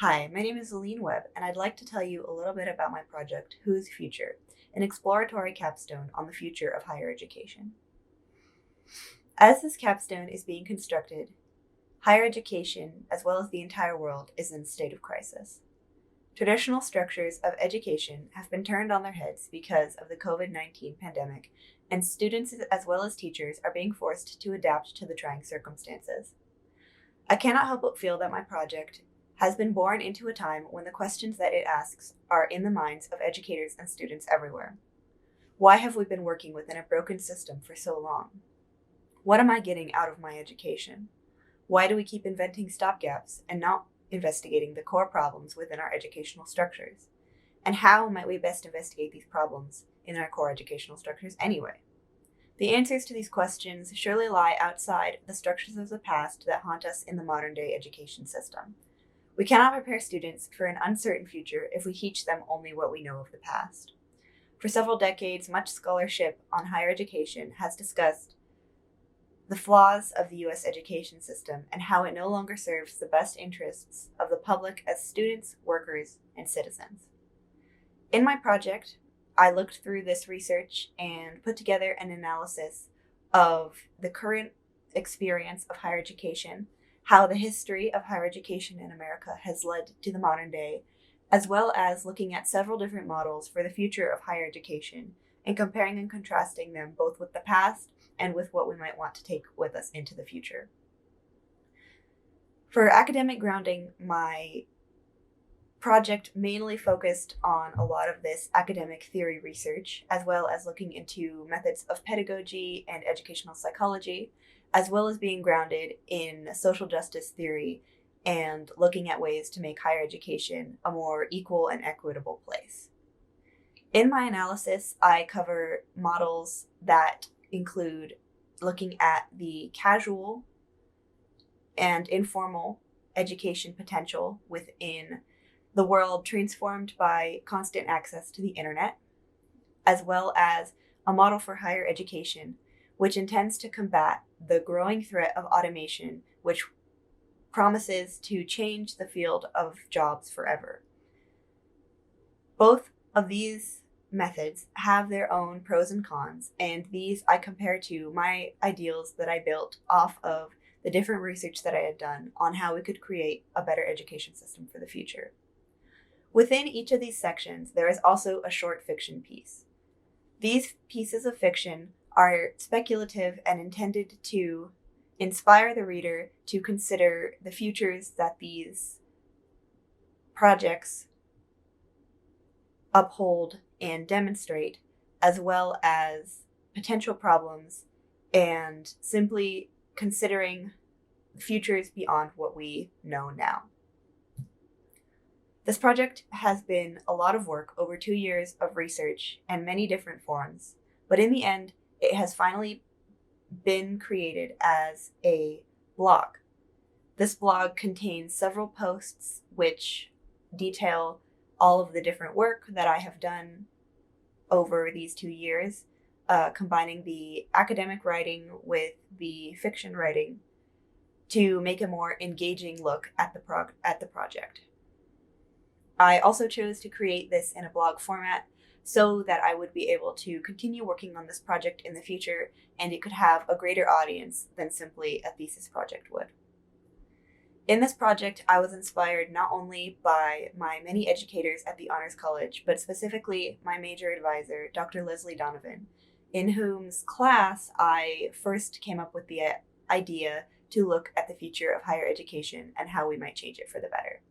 Hi, my name is Aline Webb, and I'd like to tell you a little bit about my project, Whose Future? An exploratory capstone on the future of higher education. As this capstone is being constructed, higher education, as well as the entire world, is in a state of crisis. Traditional structures of education have been turned on their heads because of the COVID-19 pandemic, and students as well as teachers are being forced to adapt to the trying circumstances. I cannot help but feel that my project has been born into a time when the questions that it asks are in the minds of educators and students everywhere. Why have we been working within a broken system for so long? What am I getting out of my education? Why do we keep inventing stopgaps and not investigating the core problems within our educational structures? And how might we best investigate these problems in our core educational structures anyway? The answers to these questions surely lie outside the structures of the past that haunt us in the modern day education system. We cannot prepare students for an uncertain future if we teach them only what we know of the past. For several decades, much scholarship on higher education has discussed the flaws of the U.S. education system and how it no longer serves the best interests of the public as students, workers, and citizens. In my project, I looked through this research and put together an analysis of the current experience of higher education, how the history of higher education in America has led to the modern day, as well as looking at several different models for the future of higher education and comparing and contrasting them both with the past and with what we might want to take with us into the future. For academic grounding, my project mainly focused on a lot of this academic theory research, as well as looking into methods of pedagogy and educational psychology, as well as being grounded in social justice theory and looking at ways to make higher education a more equal and equitable place. In my analysis, I cover models that include looking at the casual and informal education potential within the world transformed by constant access to the internet, as well as a model for higher education, which intends to combat the growing threat of automation, which promises to change the field of jobs forever. Both of these methods have their own pros and cons, and these I compare to my ideals that I built off of the different research that I had done on how we could create a better education system for the future. Within each of these sections, there is also a short fiction piece. These pieces of fiction are speculative and intended to inspire the reader to consider the futures that these projects uphold and demonstrate, as well as potential problems and simply considering futures beyond what we know now. This project has been a lot of work over 2 years of research and many different forms, but in the end, it has finally been created as a blog. This blog contains several posts which detail all of the different work that I have done over these 2 years, combining the academic writing with the fiction writing to make a more engaging look at the project. I also chose to create this in a blog format so that I would be able to continue working on this project in the future and it could have a greater audience than simply a thesis project would. In this project, I was inspired not only by my many educators at the Honors College, but specifically my major advisor, Dr. Leslie Donovan, in whose class I first came up with the idea to look at the future of higher education and how we might change it for the better.